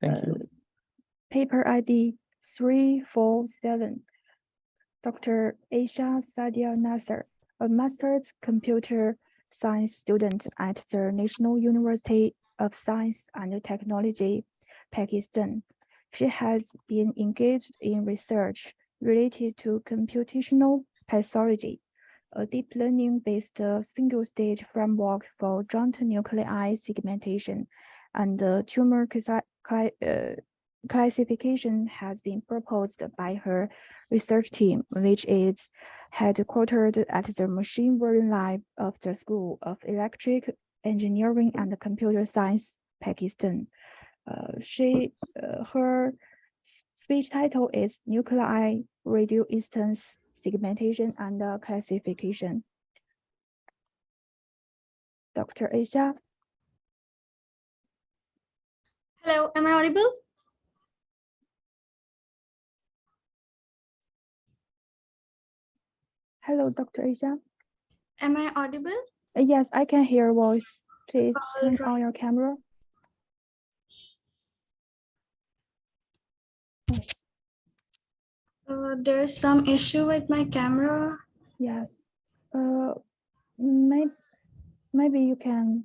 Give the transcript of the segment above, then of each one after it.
Thank you. Paper ID 347. Dr. Esha Sadia Nasir, a master's computer science student at the National University of Science and Technology, Pakistan. She has been engaged in research related to computational pathology, a deep learning-based single-stage framework for joint nuclei segmentation and tumor classification has been proposed by her research team, which is headquartered at the Machine Learning Lab of the School of Electric Engineering and Computer Science, Pakistan. Her speech title is Nuclei Radio Instance Segmentation and Classification. Dr. Esha. Hello, am I audible? Hello, Dr. Esha. Am I audible? Yes, I can hear your voice. Please turn on your camera. There's some issue with my camera. Yes. Maybe you can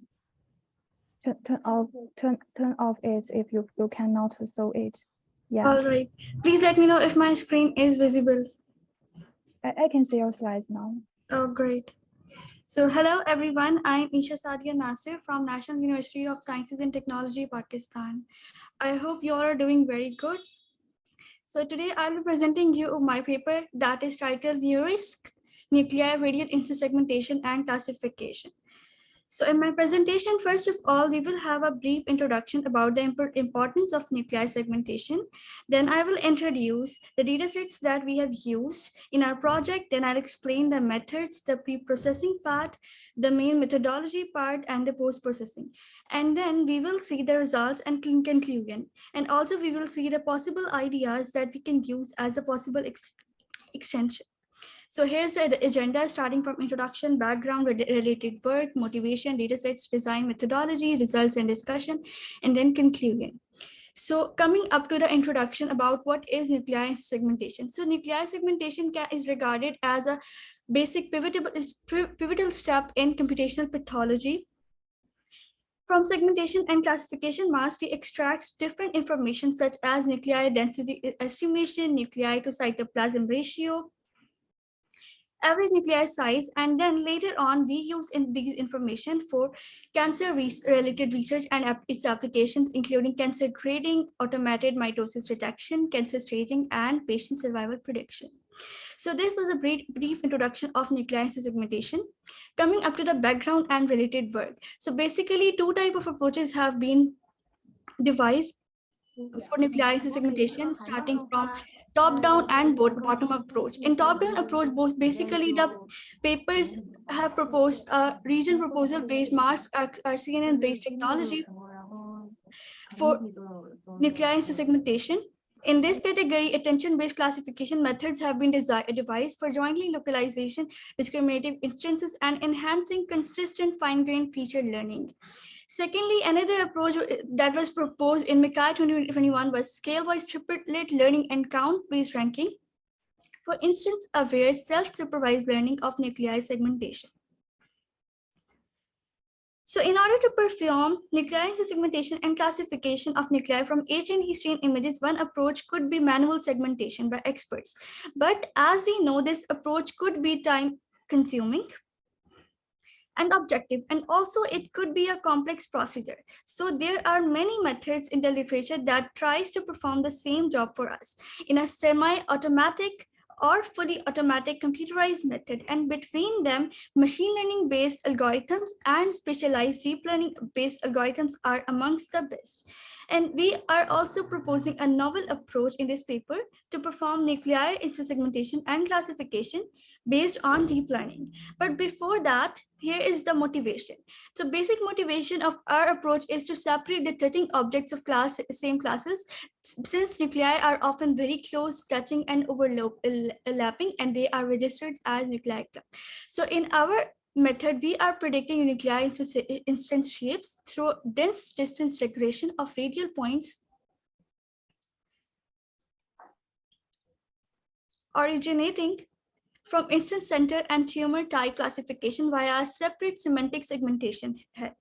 turn off it if you cannot show it. Yeah. All right. Please let me know if my screen is visible. I can see your slides now. Oh, great. So hello, everyone. I'm Isha Sadia Nasir from National University of Sciences and Technology, Pakistan. I hope you all are doing very good. So today I'll be presenting you my paper that is titled NUST, Nuclei Radial Intersegmentation and Classification. So in my presentation, first of all, we will have a brief introduction about the importance of nuclei segmentation. Then I will introduce the datasets that we have used in our project. Then I'll explain the methods, the pre-processing part, the main methodology part, and the post-processing. And then we will see the results and conclusion. And also we will see the possible ideas that we can use as a possible extension. So here's the agenda starting from introduction, background, related work, motivation, datasets, design, methodology, results and discussion, and then conclusion. So coming up to the introduction about what is nuclei segmentation. So nuclei segmentation is regarded as a basic pivotal step in computational pathology. From segmentation and classification mask, we extract different information such as nuclei density estimation, nuclei to cytoplasm ratio, average nuclei size, and then later on we use these information for cancer related research and its applications, including cancer grading, automated mitosis detection, cancer staging, and patient survival prediction. So this was a brief introduction of nuclei segmentation. Coming up to the background and related work. So basically two types of approaches have been devised for nuclei segmentation, starting from top-down and bottom-up approach. In top-down approach, both basically the papers have proposed a region proposal-based mask CNN-based technology for nuclei segmentation. In this category, attention-based classification methods have been devised for jointly localization, discriminative instances, and enhancing consistent fine-grained feature learning. Secondly, another approach that was proposed in MICAI 2021 was scale-wise triplet learning and count-based ranking for instance-aware self-supervised learning of nuclei segmentation. So in order to perform nuclei segmentation and classification of nuclei from HN histone images, one approach could be manual segmentation by experts. But as we know, this approach could be time-consuming and objective, and also it could be a complex procedure. So there are many methods in the literature that tries to perform the same job for us in a semi-automatic or fully automatic computerized method, and between them, machine learning based algorithms and specialized deep learning based algorithms are amongst the best. And we are also proposing a novel approach in this paper to perform nuclei intersegmentation and classification based on deep learning. But before that, here is the motivation. So basic motivation of our approach is to separate the touching objects of same classes, since nuclei are often very close, touching and overlapping, and they are registered as nuclei club. So in our method, we are predicting nuclei instance shapes through dense distance regression of radial points originating from instance center and tumor type classification via a separate semantic segmentation head.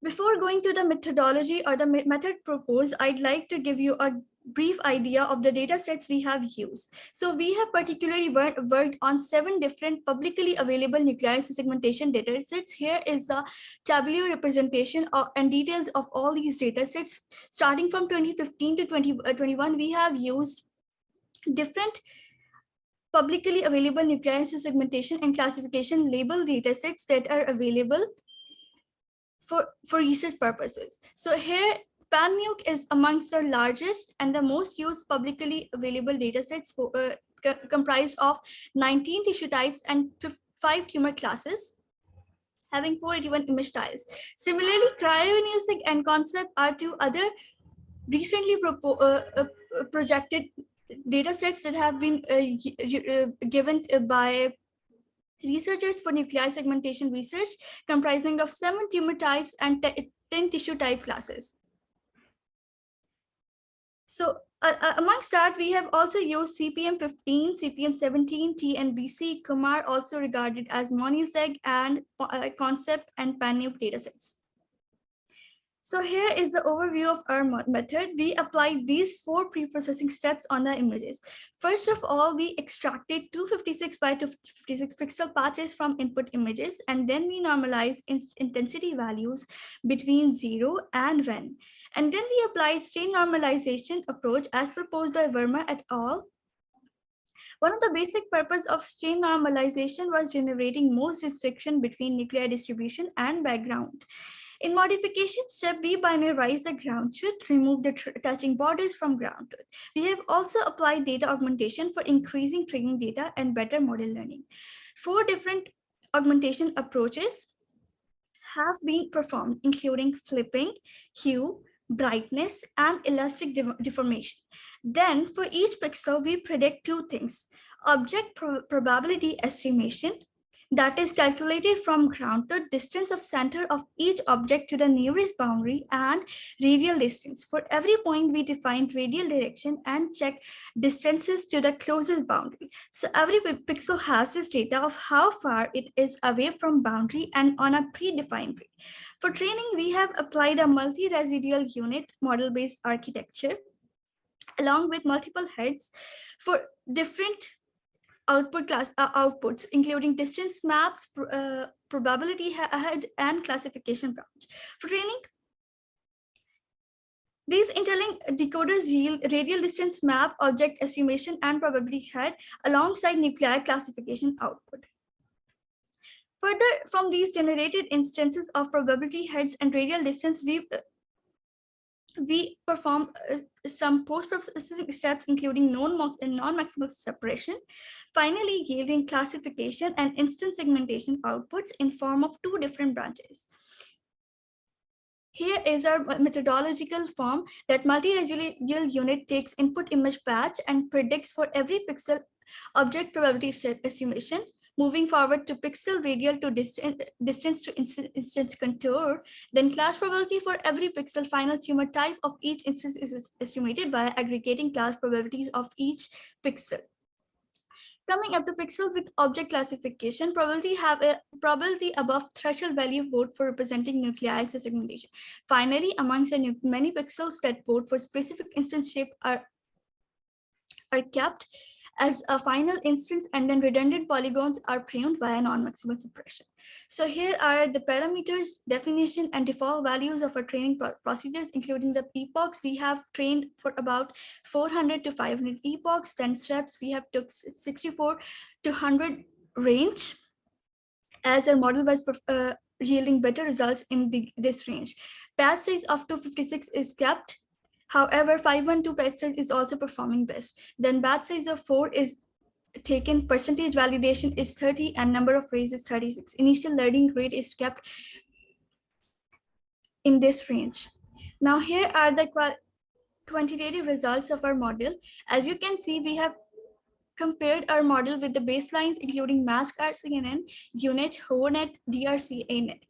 Before going to the methodology or the method proposed, I'd like to give you a brief idea of the data sets we have used. So we have particularly worked on 7 different publicly available nuclear segmentation data sets. Here is the tabular representation and details of all these data sets. Starting from 2015 to 2021, we have used different publicly available nuclear segmentation and classification label data sets that are available for research purposes. So here, PanNuc is amongst the largest and the most used publicly available datasets comprised of 19 tissue types and 5 tumor classes, having 481 image tiles. Similarly, cryoNUST and Concept are 2 other recently projected datasets that have been given by researchers for nuclei segmentation research, comprising of 7 tumor types and 10 tissue type classes. So amongst that, we have also used CPM15, CPM17, TNBC, Kumar, also regarded as MONUSEG, and Concept and PanNuc datasets. So here is the overview of our method. We applied these 4 pre-processing steps on the images. First of all, we extracted 256 by 256 pixel patches from input images, and then we normalized intensity values between 0 and 1. And then we applied strain normalization approach as proposed by Verma et al. One of the basic purpose of strain normalization was generating most restriction between nuclear distribution and background. In modification step, we binarize the ground truth, remove the touching borders from ground truth. We have also applied data augmentation for increasing training data and better model learning. 4 different augmentation approaches have been performed, including flipping, hue, brightness, and elastic deformation. Then for each pixel, we predict 2 things: object probability estimation, that is calculated from ground to distance of center of each object to the nearest boundary, and radial distance. For every point, we define radial direction and check distances to the closest boundary. So every pixel has this data of how far it is away from boundary and on a predefined rate. For training, we have applied a multi-residual unit model-based architecture along with multiple heads for different outputs, including distance maps, probability head, and classification branch. For training, these interlinked decoders yield radial distance map, object estimation, and probability head alongside nuclei classification output. Further, from these generated instances of probability heads and radial distance, we perform some post-processing steps, including non-maximal separation, finally yielding classification and instance segmentation outputs in form of 2 different branches. Here is our methodological form that multi-residual unit takes input image batch and predicts for every pixel object probability estimation. Moving forward to pixel radial to distance to instance contour, then class probability for every pixel final tumor type of each instance is estimated by aggregating class probabilities of each pixel. Coming up to pixels with object classification, probability have a probability above threshold value vote for representing nuclei segmentation. Finally, amongst the many pixels that vote for specific instance shape are kept as a final instance, and then redundant polygons are pruned via non-maximal suppression. So here are the parameters, definition, and default values of our training procedures, including the epochs. We have trained for about 400 to 500 epochs. Then steps, we have took 64 to 100 range, as our model was yielding better results in this range. Patch size of 256 is kept. However, 512 patch size is also performing best. Then batch size of 4 is taken, percentage validation is 30, and number of rays is 36. Initial learning rate is kept in this range. Now here are the quantitative results of our model. As you can see, we have compared our model with the baselines, including mask RCNN, UNIT, HOVERNet, DRCANet.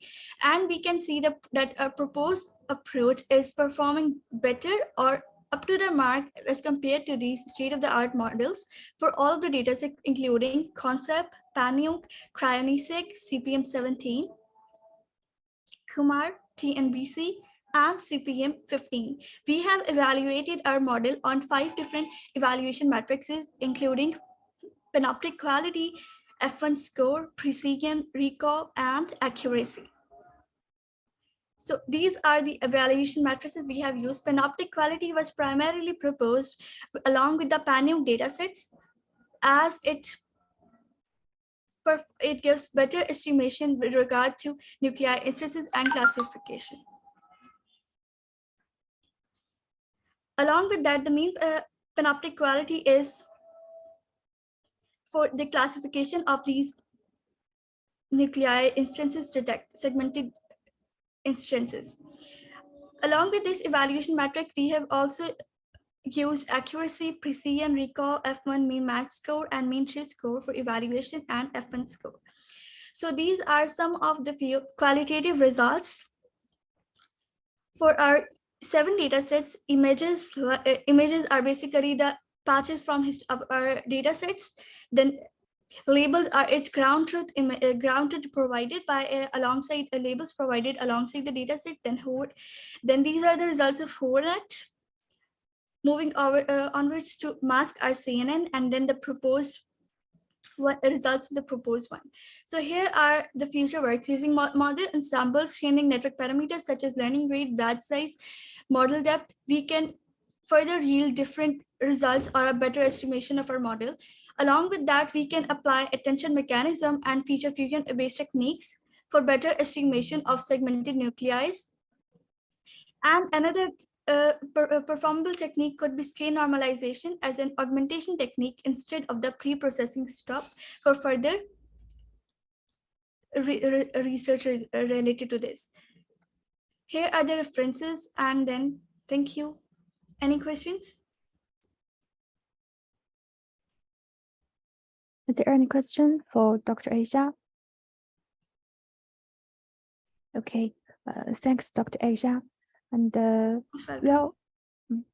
And we can see that our proposed approach is performing better or up to the mark as compared to these state-of-the-art models for all of the datasets, including Concept, PANUC, Cryonisec, CPM17, Kumar, TNBC, and CPM15. We have evaluated our model on 5 different evaluation matrices, including panoptic quality, F1 score, precision, recall, and accuracy. So these are the evaluation matrices we have used. Panoptic quality was primarily proposed along with the PANUC datasets, as it gives better estimation with regard to nuclei instances and classification. Along with that, the mean panoptic quality is for the classification of these nuclei instances, segmented instances. Along with this evaluation metric, we have also used accuracy, precision, recall, F1 mean match score, and mean shift score for evaluation, and F1 score. So these are some of the few qualitative results for our 7 data sets. Images are basically the patches from our data sets. Then labels are its ground truth provided by alongside labels provided alongside the data set. Then these are the results of HORNet. Moving onwards to mask our CNN, and then the proposed results of the proposed one. So here are the future works using model ensembles, changing network parameters such as learning rate, batch size, model depth. We can further yield different results or a better estimation of our model. Along with that, we can apply attention mechanism and feature fusion based techniques for better estimation of segmented nuclei. And another performable technique could be strain normalization as an augmentation technique instead of the pre-processing step for further research related to this. Here are the references, and then thank you. Any questions? Is there any question for Dr. Esha? Okay, thanks, Dr. Esha. And well,